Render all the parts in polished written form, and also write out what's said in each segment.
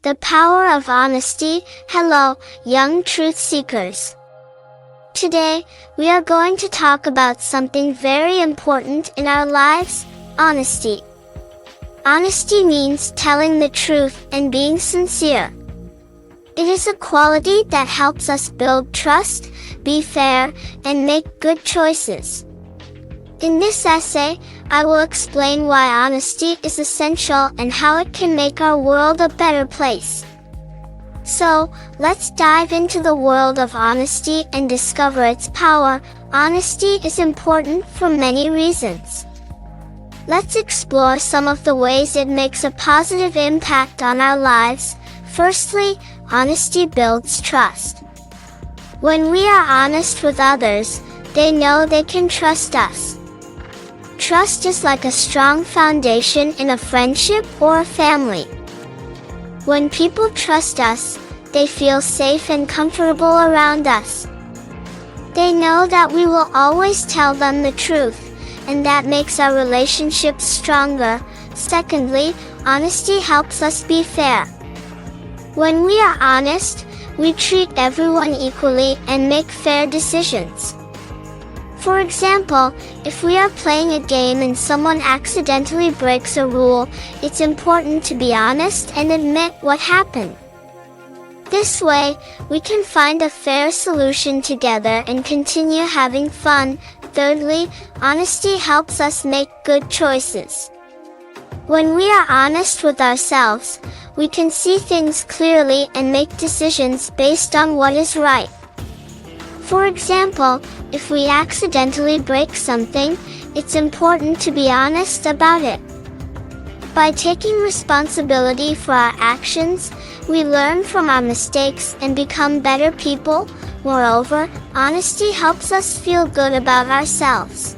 The power of honesty. Hello, young truth seekers. Today, we are going to talk about something very important in our lives, honesty. Honesty means telling the truth and being sincere. It is a quality that helps us build trust, be fair, and make good choices. In this essay, I will explain why honesty is essential and how it can make our world a better place. So, let's dive into the world of honesty and discover its power. Honesty is important for many reasons. Let's explore some of the ways it makes a positive impact on our lives. Firstly, honesty builds trust. When we are honest with others, they know they can trust us. Trust is like a strong foundation in a friendship or a family. When people trust us, they feel safe and comfortable around us. They know that we will always tell them the truth, and that makes our relationships stronger. Secondly, honesty helps us be fair. When we are honest, we treat everyone equally and make fair decisions. For example, if we are playing a game and someone accidentally breaks a rule, it's important to be honest and admit what happened. This way, we can find a fair solution together and continue having fun. Thirdly, honesty helps us make good choices. When we are honest with ourselves, we can see things clearly and make decisions based on what is right. For example, if we accidentally break something, it's important to be honest about it. By taking responsibility for our actions, we learn from our mistakes and become better people. Moreover, honesty helps us feel good about ourselves.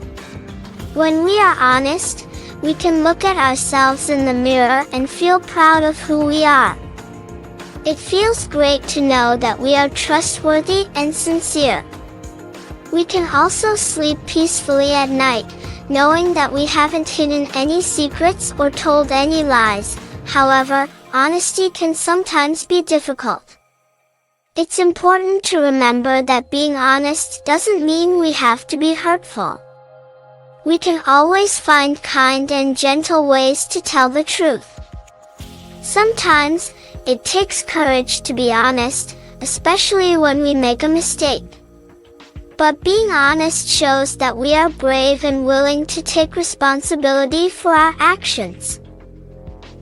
When we are honest, we can look at ourselves in the mirror and feel proud of who we are. It feels great to know that we are trustworthy and sincere. We can also sleep peacefully at night, knowing that we haven't hidden any secrets or told any lies. However, honesty can sometimes be difficult. It's important to remember that being honest doesn't mean we have to be hurtful. We can always find kind and gentle ways to tell the truth. Sometimes, it takes courage to be honest, especially when we make a mistake. But being honest shows that we are brave and willing to take responsibility for our actions.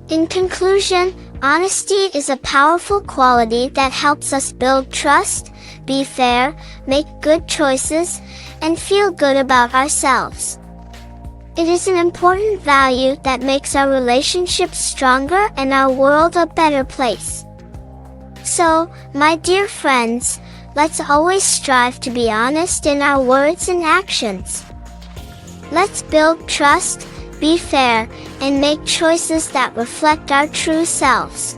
In conclusion, honesty is a powerful quality that helps us build trust, be fair, make good choices, and feel good about ourselves. It is an important value that makes our relationships stronger and our world a better place. So, my dear friends, let's always strive to be honest in our words and actions. Let's build trust, be fair, and make choices that reflect our true selves.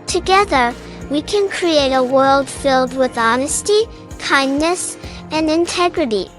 Together, we can create a world filled with honesty, kindness, and integrity.